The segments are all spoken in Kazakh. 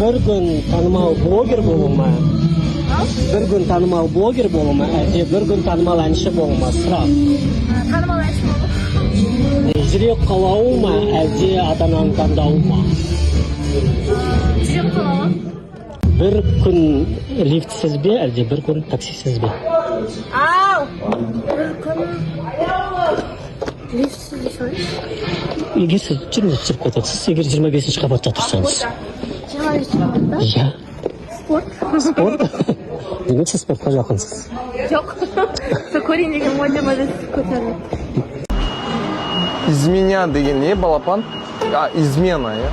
Bir gün tanımal blogger bolma. Bir gün tanımal blogger bolma, bir gün tanımal әнші болма, sıra. Tanımal әнші болма. Жүрек қалауы ма, әлде ата-ананың таңдауы ма? Жүрек қалауы. Bir gün liftsiz be, әлде bir gün taksisiz be? Ау! Bir gün liftsiz de şöyle. Егер сіз жүрміз түсіріп кетесіз, егер 25-ші қабатта тұрсаңыз. 25-ші қабатта? Иә. Спорт. Спорт? Демек сіз спортқа жақынсыз. Жоқ. Сол көрейін деген ойда көтеріледі. Изменя деген не, балапан? Измена, я?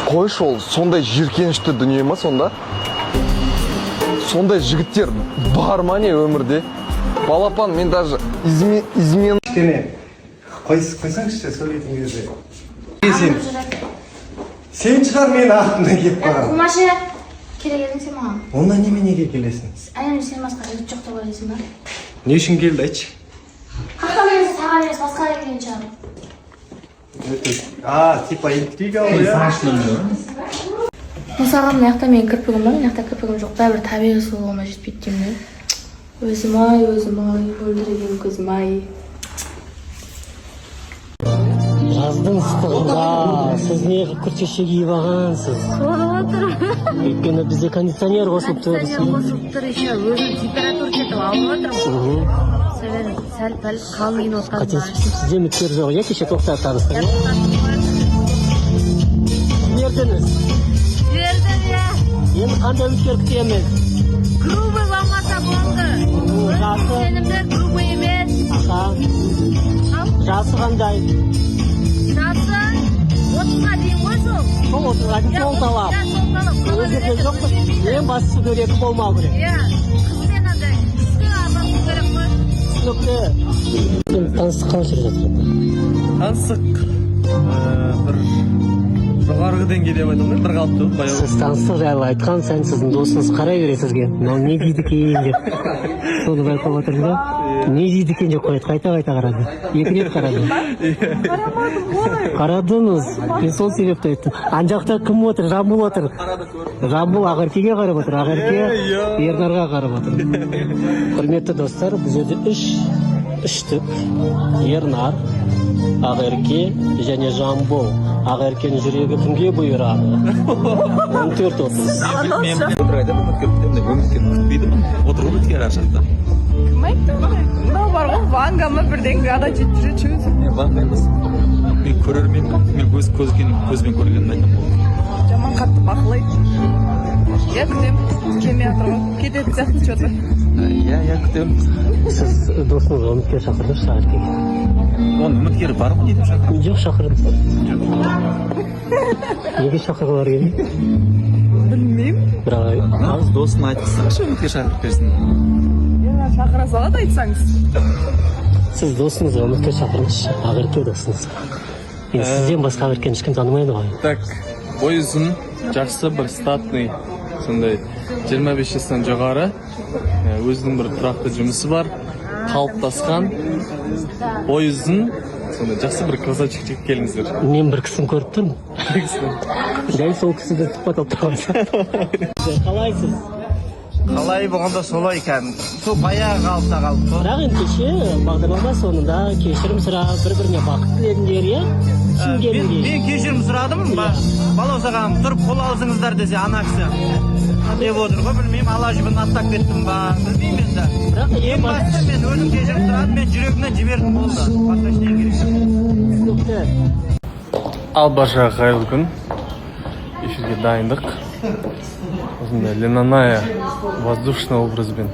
Қойшы ол, сондай жиркенішті дүние ма сонда? Сондай жігіттер бар ма не өмірде? Балапан, мен даже измен... Қойсаңызшы сөйлейтін кезде. Сен шығар мен артымдан келіп барам. Қумашы керек едің сен маған. Онда неменеге келесің? Әйелім сен басқа жігіт жоқ деп ойлайсың ба? Не үшін келді айтшы? Қақта мен саған емес басқаға келген шығар. Типа интрига ол, я? Мысалға мына жақта менің кірпігім бар, мына жақта кірпігім жоқ. Бәрібір табиғи сұлулығыма жетпейді деймін. Өзім-ай, өлдіреген көзім-ай. Жаздың ыстығында сіз неғып күртеше киіп алғансыз? Соғып отыр. Өйткені бізде кондиционер қосылып тұр. Кондиционер қосылып тұр, еще өзім температура кетіп алып отырмын. Сәлем, сәл-пәл қалың киініп отқан. Сізде үміткер жоқ, иә кеше тоқтап таныстырып? Жібердіңіз. Жібердім, иә. Енді қандай үміткер күтеміз? Грубый болмаса болды. Сенімді грубый емес. Аха. Жасы қандай? Жасы 30-ға дейін ғой сол. Сол 30-ға дейін сол талап. Иә, сол талап. Өзірде жоқ қой. Ең бастысы дөрекі болмау керек. Иә, қызбен андай күшті адам керек қой. Түсінікті. Таныстық қалай жүріп жатыр? Таныстық бір жоғарғы деңгейде деп айта алмаймын, бір қалыпты баяу. Сіз таныстық жайлы айтқан сайын сіздің досыңыз қарай береді сізге. Мынау не дейді екен деп. Соны байқап отырды да. Не дейді екен деп қойды, қайта қарады. 2 рет қарады. Қарадыңыз. Мен сол себепті айттым. Ан жақта кім отыр? Жамбыл отыр. Жамбыл Ақеркеге қарап отыр. Ақерке Ернарға қарап отыр. Құрметті достар, бұл жерде 3 түп. Ернар, Ақерке және Жамбыл. Ақеркенің жүрегі кімге бұйырады? 14 отыр. Мен айтамын, үміткер күтпейді, отыр үміткер ар жақта. Кім айтты? Мынау бар ғой, Ванга ма бірдеңе ада жетіп жүреді. Мен Ванга емес. Мен көрермен, мен көзбен көргенін айтамын. Жаман қатты бақылайды. Я күтем, келмей жатыр ғой. Кететін сияқты что-то. Иә, күтемін. Сіз досыңызға үміткер шақырдыңыз Ақеркеге. Оның үміткері бар ғой дейдім шақырып. Жоқ, шақырдым. Неге шақырғылар келді? Білмеймін. Бірақ Нағыз досын айтқызсаңшы үміткер шақырып берсін. Шақыра салады айтсаңыз. сіз досыңызға үміткер шақырыңызшы, Ақерке досыңызға. Енді сізден басқа Ақеркені ешкім танымайды ғой. Так, бойы ұзын, жақсы бір статный, сондай 25 жастан жоғары, өзінің бір тұрақты жұмысы бар, қалыптасқан, бойы ұзын, сондай жақсы бір красавчик жігіт келіңіздер. Мен бір кісіні көріп тұрмын. Дәл сол кісіді тұтпатып тұрмыз. Қалайсыз? Қалай болғанда солай екен. Сол баяғы қалыпта қалып тұр. Бірақ енді кеше бағдарлама соңында кешірім сұрап, бір-біріне бақыт тіледіңдер, иә? Мен кешірім сұрадым, балаусағам тұрып қол алсыңыздар десе ана кісі деп отыр ғой, білмеймін, ала жібін аттап кеттім ба, білмеймін енді. Ең басты мен өзім кешірім сұрадым, мен жүрегімнен жібердім болды. Басқа ештеңе керек. Ал баршаға қайырлы күн. Эфирге дайындық. Осындай льняная воздушный образбен.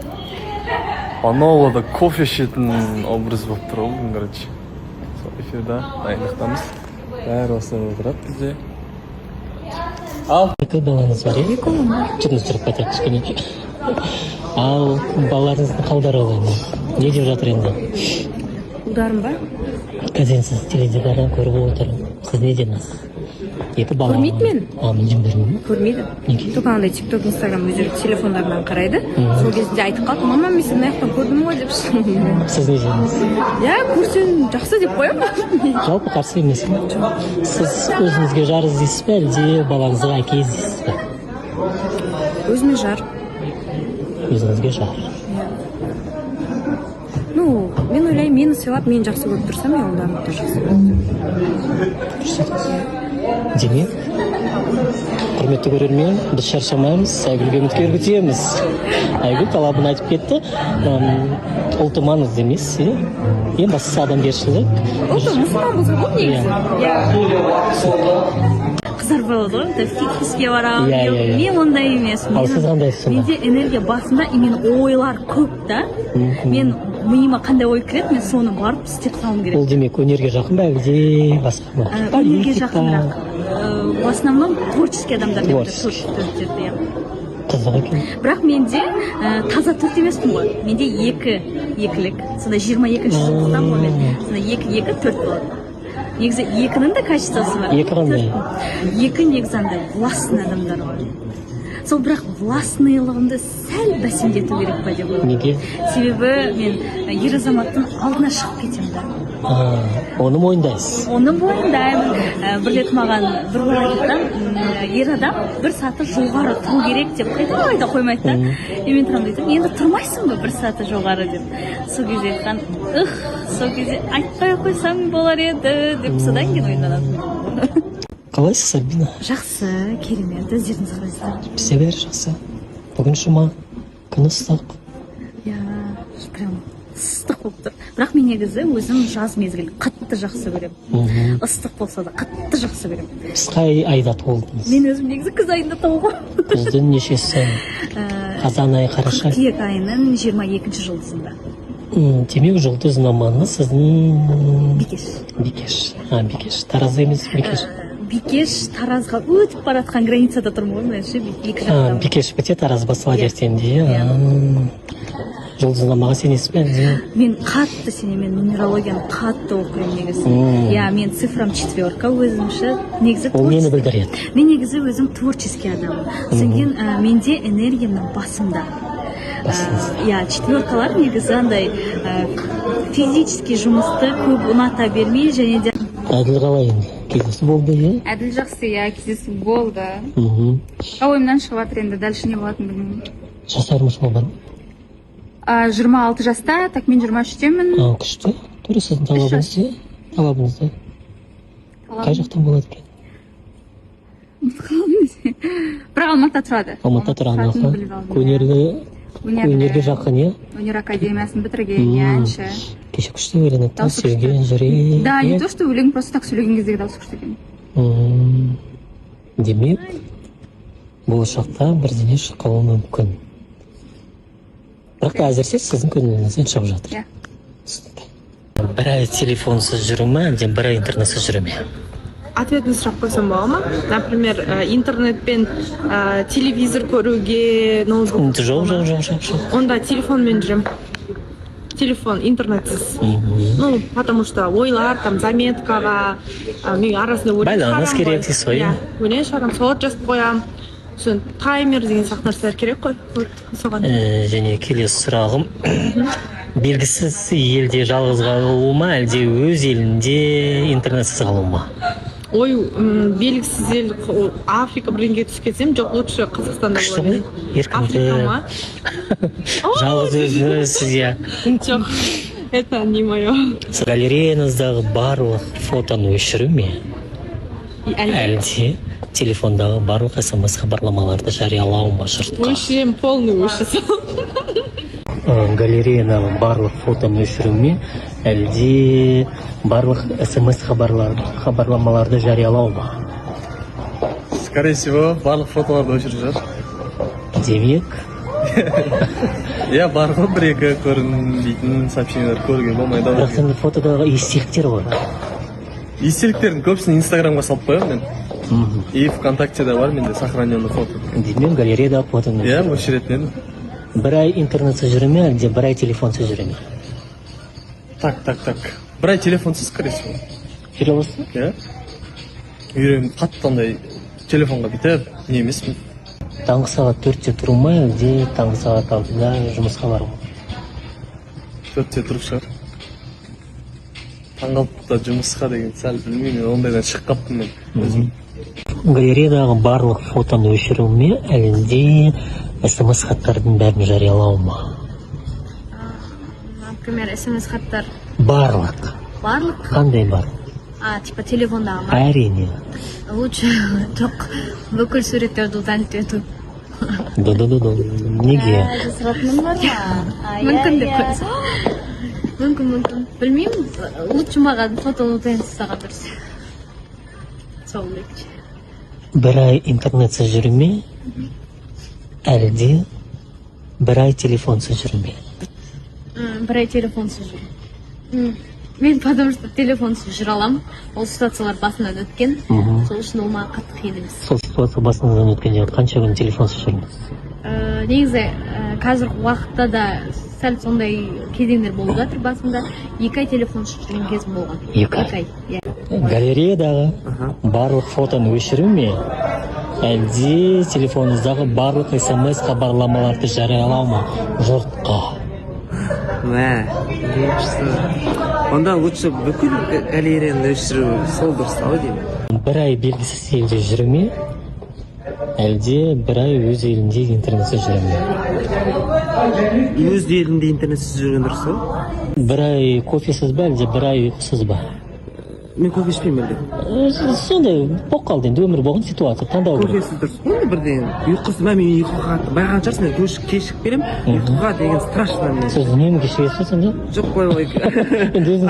Панолада кофе ішетін образ болып тұр ғой, короче. Сол эфирда дайындықтамыз. Бәрі осылай отырады бізде. Ал. Екі балаңыз бар, иә? Жүріңіз тұрып қайтайық кішкене. Ал балаларыңыздың қалдары олай ма? Не деп жатыр енді? Ұлдарым ба? Қазір сіз теледидардан көріп отырмын. Сіз не дедіңіз? Екі бала. Көрмейді мені? Мен жібермеймін. Көрмейді. Неге? Только андай тикток, инстаграм өздері телефондарынан қарайды. Сол кезде айтып қалды, мама мен сені аяқтан көрдім ғой деп. Сіз не жеңіз? Я көрсең жақсы деп қоямын. Жалпы қарсы емеспін. Сіз өзіңізге жар іздейсіз бе, әлде балаңызға әке іздейсіз бе? Өзіме жар. Өзіңізге жар. Ну, мен ойлаймын, мені сыйлап, мені жақсы көріп тұрсам, мен оларды да жақсы көріп. Демек, құрметті көрермен, біз шаршамаймыз, Айгүлге үміткер күтеміз. Айгүл талабын айтып кетті. Ұлты маңызды емес, ең бастысы адамгершілік. Ұлты мұсылман болса болды негізі. Қыздар болады ғой, фитнеске барамын. Мен ондай емес. Ал сіз қандайсыз? Менде энергия басында, и мен ойлар көп та. Мен миыма қандай ой кіреді, мен соны барып істеп салым керек. Ол демек өнерге жақын ба, әлде басқа ма? Өнерге жақынырақ. В основном творческий адамдар деп Творческий. Қызық екен. Бірақ менде таза төрт емеспін ғой. Менде екілік. Сонда 22-ші жылдықтан ғой мен. Сонда 2, 4 болады. Негізі екінің де качествосы бар. Екі қандай? Екі негізі андай властный адамдар ғой. Сол бірақ властныйлығымды сәл бәсеңдету керек па деп ойлаймын. Неге? Себебі мен ер азаматтың алдына шығып кетемін да. Оны мойындайсыз? Оны мойындаймын. Бір рет маған бір бала айтқан, ер адам бір саты жоғары тұру керек деп айта қоймайды да. Мен тұрамын дейтім, енді тұрмайсың ба бір саты жоғары деп. Сол кезде айтқан, сол кезде айтпай қойсаң болар еді деп содан кейін ойнанатын. Қалайсыз, Альбина? Жақсы, керемет, өздеріңіз қалайсыздар? Бізде бәрі жақсы. Бүгін жұма, күн ыстық. Прям ыстық болып тұр. Бірақ мен негізі өзім жаз мезгілін қатты жақсы көремін. Ыстық болса да қатты жақсы көремін. Сіз қай айда туылдыңыз? Мен өзім негізі күз айында туылғанмын. Күздің нешесі? Қазан айы, қараша? Қыркүйек айының 22-ші жұлдызында. Демек жұлдыз номаны сіздің... Бикеш. Бикеш. Таразда емес, Бикеш. Бикеш Таразға өтіп баратқан границада тұрмын ғой, мен Бикеш біте Тараз басыла ертеңде. Жұлдызнамаға сенесіз бе? Мен қатты сенемін, мен нумерологияны қатты оқимын негізі. Мен цифрам 4 өзімші. Ол нені білдіреді? Мен негізі өзім творческий адамым. Сенген менде энергиямның басымда. 4-лар негізі андай физический жұмысты көп ұната бермей, және де... Әділ қалай енді? Кездесу болды, Әділ жақсы, кездесу болды. Ойымнан шығып жатыр енді, дальше не болатынын білмеймін. Жас айырмашылығы бар ма? 26 жаста, так мен 23-темін. Күшті. Тура сіздің талабыңыз не? Қай жақтан болады екен? Бірақ Алматыда тұрады. Алматыда тұрады. Өнерге жақын, Өнер академиясын бітірген, әнші. Кеше күшті өлеңді сөйлеген жүрек. Да, не то, что өлең, просто так сөйлеген кездегі дауысы күшті екен. Демек, болашақта бірдеңе шыққалы мүмкін. Бірақ әзірше сіздің көңіліңізден шығып жатыр. Бір ай телефонсыз жүру ме, әлде бір ай интернетсіз жүру ме? Ответный сұрақ қойсам бола ма? Например, интернетпен телевизор көруге, ноутбук. Жоқ. Онда телефонмен жүрем. Телефон, интернетсіз. Потому что ойлар, там, заметкаға, мен арасында байланыс керек дейсіз ғой. Өлең шығарам, сауат жазып қоям. Сосын таймер деген сияқты нәрселер керек қой. Және келесі сұрағым, белгісіз елде жалғыз қалу ма, әлде өз елінде интернетсіз қалу ма? Ой, белгісіз ел, Африка бірінге түсіп кетсем, жоқ, лучше Қазақстанда болады. Африка ма? Жалғыз өзіңіз, Жоқ, это не мое. Галереяныздағы барлық фотоны өшіру ме? Әлде телефондағы барлық смс хабарламаларды жариялау ма жұртқа? Өшірем, полный өшірсем. Галереядағы барлық фотоны өшіру ме? Әлде барлық смс хабарламаларды жариялау ма? Скорее всего, барлық фотоларды өшіріп жатыр. Демек? Бар ғой, бір-екі көрінбейтін сообщениялар көруге болмайды. Бірақ сенде фотодағы естеліктер бар. Естеліктердің көбісін инстаграмға салып қоямын мен. И ВКонтактеде бар менде сохраненный фото. Демек галереядағы фотоны өшіретін. Бір ай интернетсіз жүре ме, әлде бір ай телефонсыз жүре ме? Так. Бір ай телефонсыз, скорее всего. Жүре аласың? Үйреніп қатты андай телефонға бітіп не емеспін. Таңғы сағат 4-те тұру ма, әлде таңғы сағат 6-да жұмысқа бару ма? 4-те тұрып шығар. Таң алтыда жұмысқа деген сәл білмеймін, ондайдан шығып қаптым мен өзім. Галереядағы барлық фотоны өшіру ме, әлде смс хаттардың бәрін жариялау ма? Например, смс хаттар Барлық. барлық. Қандай бар? Типа телефондағы ма? Әрине. Лучше жоқ бүкіл суреттерді удалить ету. Неге? Жасыратыным бар ма? Мүмкін деп қойса. Мүмкін. Білмеймін. Лучше маған фотоны удалить жасаған дұрыс. Сол лекче. Бір ай интернетсіз жүру ме, әлде бір ай телефонсыз жүру ме? Бір ай телефонсыз жүр. Мен потому что телефонсыз жүре аламын. Ол ситуациялар басынан өткен. Сол үшін ол маған қатты қиын емес. Сол ситуация басыңыздан өткенде қанша күн телефонсыз жүрдіңіз? Негізі қазіргі уақытта да сәл сондай кезеңдер болып жатыр басында. 2 ай телефонсыз жүрген кезім болған. 2 ай. Галереядағы барлық фотоны өшіру ме, әлде телефоныңыздағы барлық смс хабарламаларды жариялау ма жұртқа? Онда лучше бүкіл галереяны өшіру сол дұрыстау деймін. Бір ай белгісіз елде жүру ме, әлде бір ай өз елінде интернетсіз жүру ме? Өз елінде интернетсіз жүрген дұрыстау? Бір ай кофесіз ба, әлде бір ай ұйқысыз ба? Мен кофе ішпеймін әлде. Сондай болып қалды енді, өмір болған ситуация, таңдау керек. Кофесіз дұрыс қой бірден. Ұйқысыз ба, мен ұйқыға байған шығарсың, мен кешігіп келемін. Ұйқыға деген страшно мен. Сіз үнемі кешігесіз сонда? Жоқ қой ой.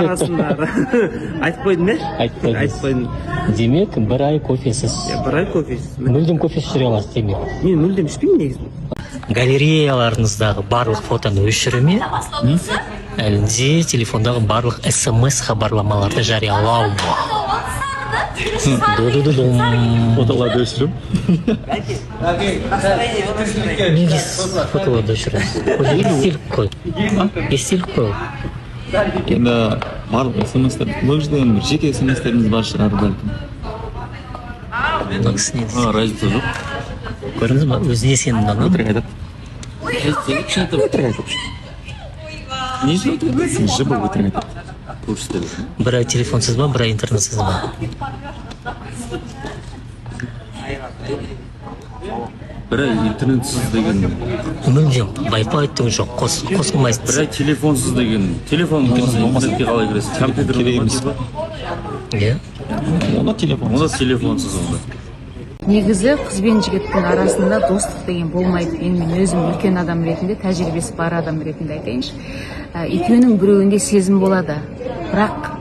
Арасында айтып қойдың ба? Айтып қойдым. Демек, бір ай кофесіз. Бір ай кофесіз. Мүлдем кофесіз жүре аласыз демек. Мен мүлдем ішпеймін негізі. Галереяларыңыздағы барлық фотоны өшіру ме, әлде телефондағы барлық смс хабарламаларды жариялау ма? Фотоларды өшірім. Неге фотоларды өшіресіз? Естелік қой. Енді барлық смс-тер, бұл жерде бір жеке смс-теріміз бар шығар бәлкім. Разница жоқ. Көрдіңіз ба, өзіне сенімді ана? Өтірік айтады. Не үшін өтірік айтады? Сен жібі өтірік айтады. Көрсетеді. Бір ай телефонсыз ба, бір ай интернетсіз ба? Бір ай интернетсіз деген. Мүлдем, Wi-Fi айттың жоқ, қосылмайсыз. Бір ай телефонсыз деген. Телефон болмаса интернетке қалай кіресіз? Компьютер емес па? Иә? Онда телефонсыз онда. Негізі қыз бен жігіттің арасында достық деген болмайды. Мен өзім үлкен адам ретінде, тәжірибесі бар адам ретінде айтайыншы. Екеуінің біреуінде сезім болады. Бірақ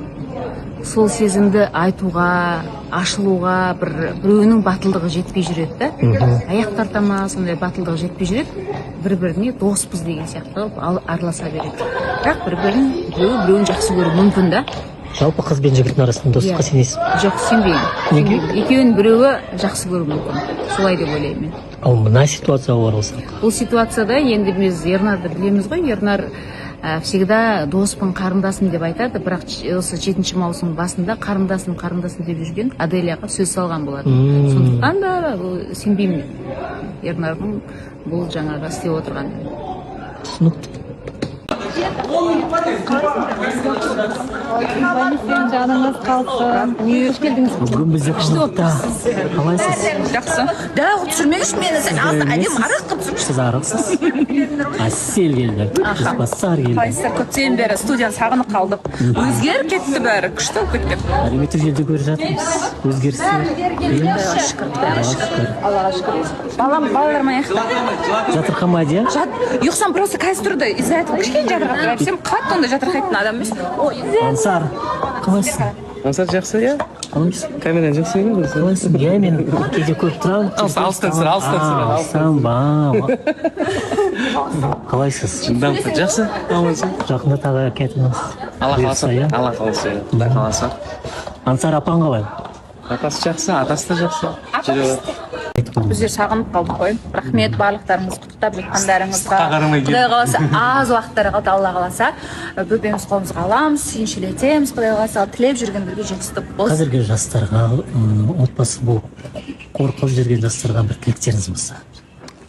сол сезімді айтуға, ашылуға біреуінің батылдығы жетпей жүреді да. Аяқ тартама сондай батылдығы жетпей жүреді. Бір-біріне доспыз деген сияқты араласа береді. Бірақ біреуін жақсы көру мүмкін да. Жалпы қыз бен жігіттің арасында достыққа сенесіз? Жоқ, сенбеймін. Неге? Екеуін біреуі жақсы көру мүмкін. Солай деп ойлаймын мен. Ал мына ситуацияға оралсақ? Бұл ситуацияда енді біз Ернарды білеміз ғой. Ернар всегда доспын, қарындасым деп айтады, бірақ осы 7-ші маусым басында қарындасым деп жүрген Аделияға сөз салған болады. Сондықтан да сенбеймін Ернардың бұл жаңағы істеп отырған. Түсінікті. Жаныңыз қалсын. Қош келдіңіз. Бүгін бізде қонақта. Қалайсыз? Жақсы. Да, түсірмеңізші мені, сен әдемі арақ қып жүрсіз. Сіз арықсыз? Асел келді. Ізбасар келді. Қайсыр көптен бері студияны сағынып қалдық. Өзгеріп кетті бәрі, күшті болып кеткен. Әлеуметтік желіде көріп жатырмыз. Өзгерістер. Аллаға шүкір. Балаларым аяқта. Жатырқама Адия? Ұйықсам просто қазір тұрды. Из-за этого кішкене жатырқап. Сен қатты онда жатырқайтын адам емес. Ансар, қалайсың? Ансар жақсы, иә? Қалайсың? Камераны жақсы емес. Қалайсың? Иә, мен кейде көріп тұрамын. Алыстан қалайсыз? Жақсы. Жақында тағы кетіңіз. Алла қаласа. Ансар апаң қалай? Атасы жақсы, атасы да жақсы. Біздер сағынып қалдық қой. Рахмет барлықтарыңыз құттықтап жатқандарыңызға. Құдай қаласа аз уақыттары қалды, Алла қаласа. Бөпеміз қолымызға аламыз, сүйіншілетеміз. Құдай қаласа тілеп жүргендерге жетістік болсын. Қазіргі жастарға отбасы болып қорқып жүрген жастарға бір тілектеріңіз болса.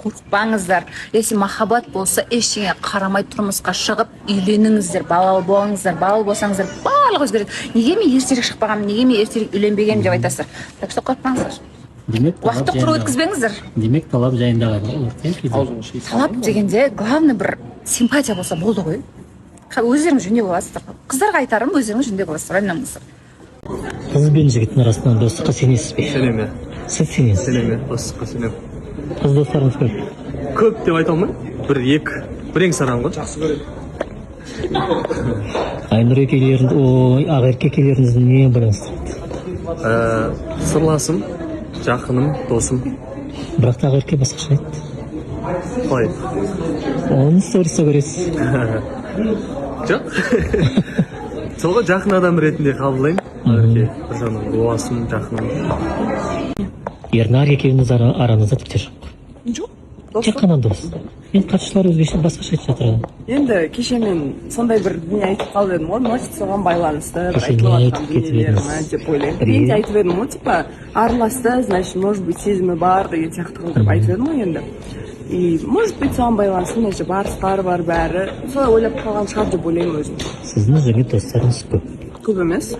Қорықпаңыздар. Если махаббат болса, ештеңе қарамай тұрмысқа шығып үйленіңіздер, балалы болыңыздар. Балалы болсаңыздар барлығы өзгереді. Неге мен ертерек шықпағанмын, неге мен ертерек үйленбегенмін деп айтасыздар. Так что қорықпаңыздар. Уақытты құр өткізбеңіздер. Демек талап жайында Талап дегенде главный бір симпатия болса болды ғой. Өздеріңіз жөнде боласыздар. Қыздарға айтарым, өздеріңіз жөнде боласыздар. Айналыңыздар. Қыз бен жігіттің арасынан достыққа сенесіз бе? Сенеме. Сіз сенесіз? Сенеме, достыққа сенем. Қыз достарыңыз көп? Көп деп айта алмаймын. Бірең саран ғой. Жақсы көреді. Айнұр ақеркелеріңізді не байланыстырады? Сырласым, жақыным, досым. Бірақ та ақерке басқаша айтты. Қалай? Оны стористе көресіз. Жоқ. Солға жақын адам ретінде қабылдаймын. Ақерке, бір жағынан дуасым, жақыным. Ернар екеуіңіз аранызда тіпті жоқ. Жоқ. Тек қана дос. Енді қатысушылар өзгеше басқаша айтып жатыр. Енді кеше мен сондай бір дүние айтып қалып едім ғой, может соған байланысты Кеше не айтып кетіп едіңіз? деп ойлаймын. Мен де айтып едім ғой, типа араласты, значит, может быть сезімі бар деген сияқты қылдырып айтып едім ғой енді. И может быть соған байланысты, значит, барыстар бар бәрі. Солай ойлап қалған шығар деп ойлаймын өзім. Сіздің өзіңе достарыңыз көп. Көп емес.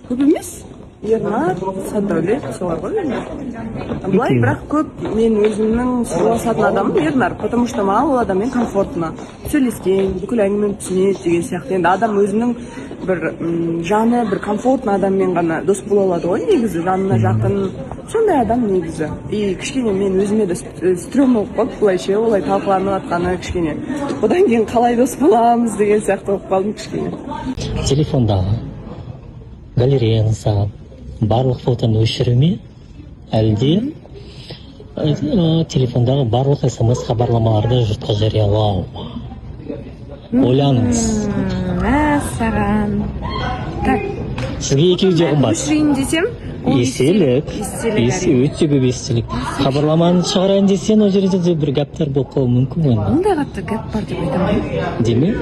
Көп емес. Ернар, Садәулет, солар ғой енді. Былай, бірақ көп мен өзімнің сырласатын адамым Ернар, потому что маған ол адаммен комфортно. Сөйлескен, бүкіл әңгімені түсінеді деген сияқты. Енді адам өзінің бір жаны, бір комфортный адаммен ғана дос бола алады ғой негізі, жанына жақын. Сондай адам негізі. И кішкене мен өзіме де стрёмно болып қалды, былайша олай талқыланып жатқаны кішкене. Одан кейін қалай дос боламыз деген сияқты болып қалдым кішкене. Телефондағы галереяңыздағы барлық фотоны өшіру ме, әлде телефондағы барлық смс хабарламаларды жұртқа жариялау ма? Ойланыңыз. Мәссаған. Так. Сізге екеуі де қымбат. Өшірейін десем, Еселік. Өте көп естелік. Хабарламаны шығарайын десен, ол жерде де бір гәптер болып қалуы мүмкін ғой. Мұндай қатты гәп бар деп айтамын. Демек,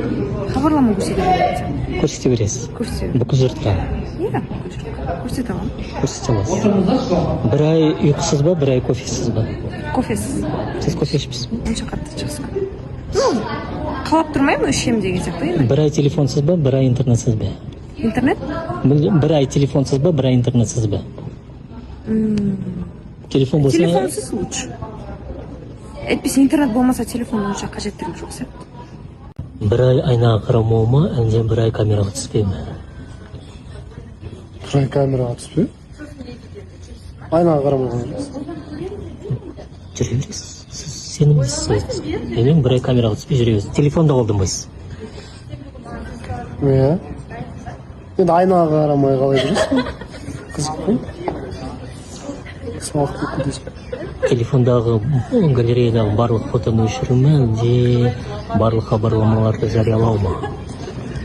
Хабарлама көрсете бересің. көрсете бересіз. Бүкіл жұртқа. Иә, көрсете аламын. Көрсете аласыз. Бір ай ұйқысыз ба, бір ай кофесіз ба? Кофесіз. Сіз кофе ішпейсіз ба? Онша қатты жақсы. Қалап тұрмаймын, ішем деген сияқты енді. Бір ай телефонсыз ба, бір ай интернетсіз ба? Интернет? Бір ай телефонсыз ба, бір ай интернетсіз ба? Телефон болса... Телефонсыз лучше. Әйтпесе интернет болмаса телефон онша қажеттілік жоқ сияқты. Бір ай айнаға қарамау ма, әлде бір ай камераға түспей ме? Бір ай камераға түспей? Айнаға қарамауға емес. Жүре бересіз. Сіз сенімдісіз өзіңізге. Менің бір ай камераға түспей жүре бересіз. Телефонда қолданбайсыз. Иә. Енді айнаға қарамай қалай жүресің? Қызық қой. Сауық көп кетесің. Телефондағы галереядағы барлық фотоны өшіру ме, әлде барлық хабарламаларды жариялау ма?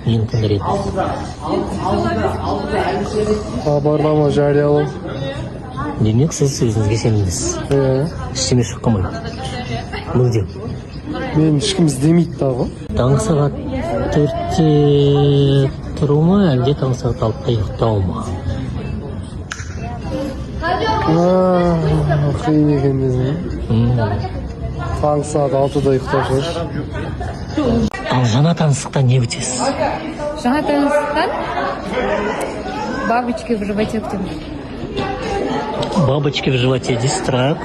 Нені таңдар едіңіз? Хабарлама жариялау. Демек, сіз өзіңізге сенімдісіз. Иә. Ештеңе шыққымайды. Мүлдем. Мен ешкім іздемейді дағы. Таңғы сағат 4-те тұру ма, әлде таңғы сағат 6-та ұйықтау ма? Қиын екен десің. Таңғы сағат 6-да ұйықтап шығар. Ал жаңа таныстықтан не өтесіз? Жаңа таныстықтан бабочки в животе күтемін. Бабочки в животе дейсіз, тұрақ.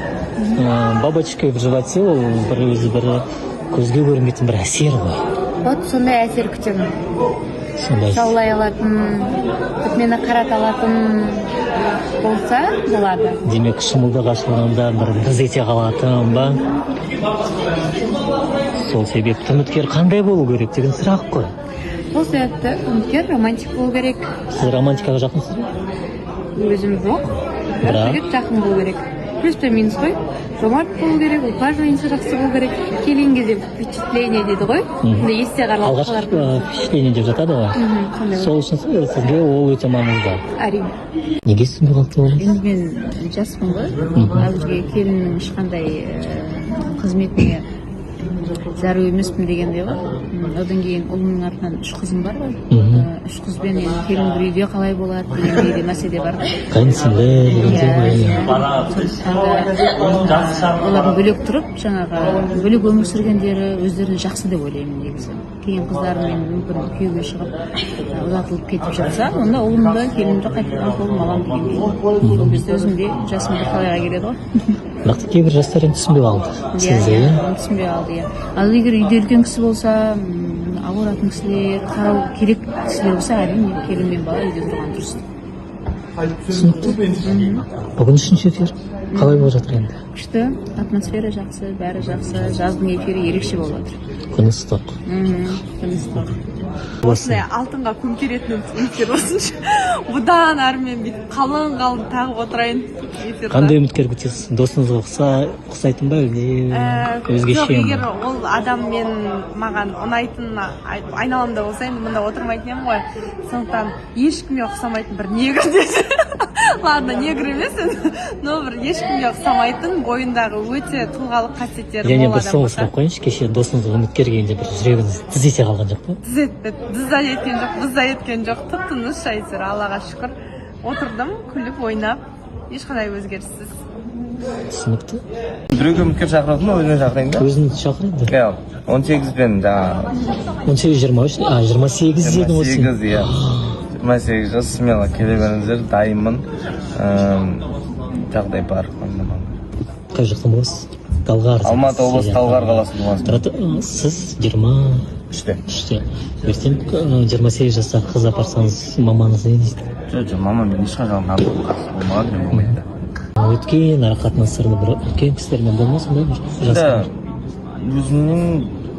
Бабочки в животе ол бір өзі бір көзге көрінбейтін бір әсер ғой. Вот сондай әсер күтемін. Сондай. Жаулай алатын, мені қарата алатын болса болады. Демек, шымылдық ашылғанда бір дыз ете қалатын ба? Сол себепті үміткер қандай болу керек деген сұрақ қой. Сол себепті үміткер романтик болу керек. Сіз романтикаға жақынсыз ба? Өзім жоқ. Бірақ жақын болу керек. плюс пен минус қой. Жомарт болу керек, ухаживаниесі жақсы болу керек. Келген кезде впечатление дейді ғой. Есте қалар. Алғашқы впечатление деп жатады ғой. Сол үшін сізге ол өте маңызды. Әрине. Неге түсінбей қалды ол? Енді мен жаспын ғой. Әзірге келіннің ешқандай қызметіне зәру емеспін дегендей ғой. Одан кейін ұлымның артынан 3 қызым бар ғой. 3 қызбен енді келін бір үйде қалай болады дегендей де мәселе бар да. Қайынсіңді дегендей. Олардың бөлек тұрып, жаңағы бөлек өмір сүргендері өздеріне жақсы деп ойлаймын негізі. Кейін қыздармен мүмкін күйеуге шығып ұзатылып кетіп жатса, онда ұлымды келінімді қайтадан қолыма аламын дегендей. Сол кезде өзім де жасым бір қалайға келеді ғой. Бірақ кейбір жастар енді түсінбей қалды. Сізде түсінбей қалды, иә. Ал егер үйде үлкен кісі болса, ауыратын кісілер, қарау керек кісілер болса, әрине келін мен бала үйде тұрған дұрыс. Түсінікті. Бүгін 3-ші эфир қалай болып жатыр енді? Күшті, атмосфера жақсы, бәрі жақсы. Жаздың эфирі ерекше болып жатыр. Күн ыстық. Күн ыстық. Осындай алтынға көмкеретін үміткер болсыншы. Бұдан әрмен бүйтіп қалың тағып отырайын эфирді. Қандай үміткер күтесіз? Досыңызға ұқсайтын ба әлде өзгеше жоқ, ме? егер ол адам маған ұнайтын айналамда болса, енді мұнда отырмайтын едім ғой. Сондықтан ешкімге ұқсамайтын бір негр десе. Ладно, негр емес, но бір ешкімге ұқсамайтын бойындағы өте тұлғалық қасиеттері Және мол бір адам сол болса. сұрақ қойыңызшы, кеше досыңызға үміткер келгенде бір жүрегіңіз діз ете қалған жоқ па? Дыза еткен жоқ, тып-тыныш әйтеуір, Аллаға шүкір. Отырдым, күліп, ойнап, ешқандай өзгеріссіз. Түсінікті. Біреуге үміткер шақыратын, өзіне шақырайын да? Өзіңізді шақырайды. Иә, 18-пен жаңағы. 18-23, 28 дедім осы. 28, иә. 28 жас, смело келе беріңіздер, дайынмын. Жағдай бар. Қай жақтан боласыз? Талғар. Алматы облысы Талғар қаласы боласыз. Сіз 23-те. Ертең 28 жасар қыз апарсаңыз, мамаңыз не дейді? Жоқ, мамам мен ешқашан қандық қасы болмаған, мен болмайды. Өткен арақатынастарда бір үлкен кісілермен болмас ондай бір жастар? Өзімнен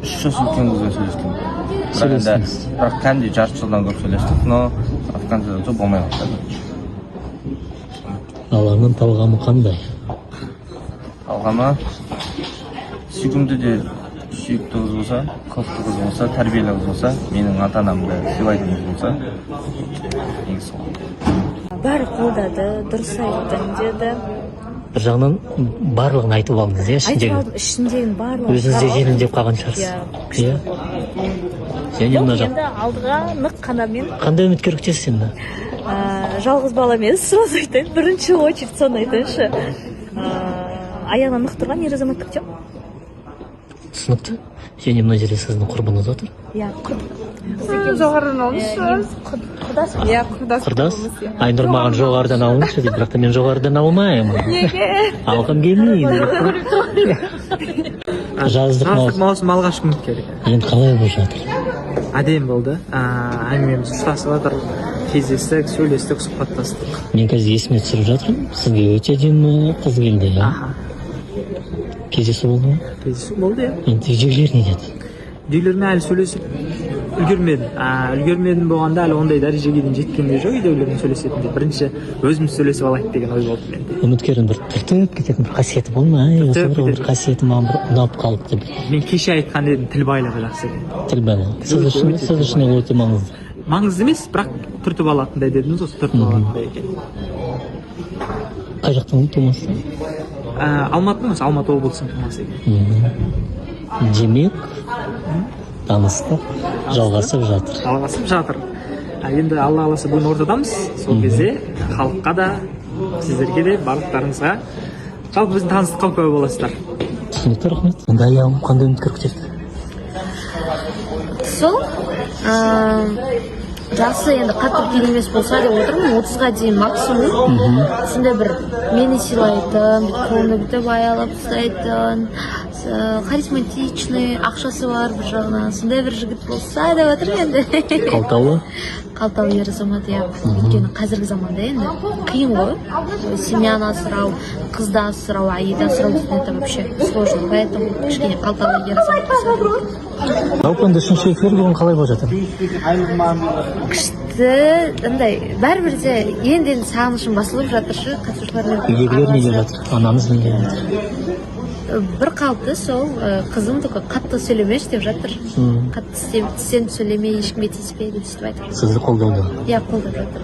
3 жас үлкен қызбен сөйлестім. Бірақ кәнде жарты жылдан көп сөйлестік, но в конце концов болмай қалды. Алланың талғамы қандай? Талғамы сүйкімді де сүйікті қыз болса, қылықты қыз болса, тәрбиелі қыз болса, менің ата-анамды сыйлайтын қыз болса, негізі сол. Бәрі қолдады, дұрыс айттың деді. Бір жағынан барлығын айтып алдыңыз, иә, ішіндегі? Ішіндегі барлығы. Өзіңіз де жеңілдеп қалған шығарсыз. Иә. Және мына жақ. Енді алдыға нық қанамен. Қандай үміткер күтесіз енді? Жалғыз бала емес, сразу айтайын. Бірінші очередь соны айтайыншы. Аяғынан нық тұрған ер азамат күтемін. Түсінікті. Және мына жерде сіздің құрбыңыз отыр. Иә, жоғарыдан алыңызшы. Құрдас. Иә, құрдас. Құрдас? Айнұр маған жоғарыдан алыңызшы дейді, бірақ та мен жоғарыдан алмаймын. Неге? Алғым келмейді. Жаздық маусым алғашқы үміткер. Енді қалай болып жатыр? Әдемі болды. Әңгімеміз ұштасып жатыр. Кездестік, сөйлестік, сұхбаттастық. Мен қазір есіме түсіріп жатырмын. Сізге өте әдемі қыз келді, иә? Кездесу болды ма? Кездесу болды, иә. Енді үйдегілер не деді? Үйлермен әлі сөйлесіп үлгермедім. Үлгермедім болғанда әлі ондай дәрежеге дейін жеткенде жоқ, үйлермен сөйлесетінде. Бірінші өзіміз сөйлесіп алайық деген ой болды менде. Үміткердің бір түртіп кететін бір қасиеті болды ма? Осы бір қасиеті маған бір ұнап қалыпты. Мен кеше айтқан едім, тіл байлығы жақсы екен. Тіл байлығы. Сіз үшін ол өте маңызды. Маңызды емес, бірақ түртіп алатындай дедіңіз, осы түртіп алатындай екен. Қай жақтың тумасы? Алматы емес, Алматы облысының тумасы екен. Демек, таныстық жалғасып жатыр. Жалғасып жатыр. Енді Алла қаласа бүгін ортадамыз. Сол кезде халыққа да, сіздерге де, барлықтарыңызға жалпы біздің таныстыққа куә боласыздар. Түсінікті, рахмет. Енді аяғым қандай үміткер күтеді? Сол жақсы, енді қатты үлкен емес болса деп отырмын, 30-ға дейін максимум. Сондай бір мені сыйлайтын, қолымды бүйтіп аялап ұстайтын, харизматичный, ақшасы бар бір жағынан, сондай бір жігіт болса деп жатыр енді. Қалталы? Қалталы ер азамат, иә. Өйткені қазіргі заманда енді қиын ғой. Семьяны асырау, қызды асырау, әйелді асырау дейтін это вообще сложно. Поэтому кішкене қалталы ер азамат болса. Жалпы енді үшінші эфир бүгін қалай болып жатыр? Күшті, андай, бәрібір де енді сағынышым басылып жатыр шы, қатысушылармен. Үйдегілер не деп жатыр? Анаңыз не деп жатыр? Бір қалды сол, қызым только қатты сөйлемеші деп жатыр. Қатты сен сөйлеме, ешкімге тиіспе деп айтыр. Сізді қолдауда? Иә, қолдап жатыр.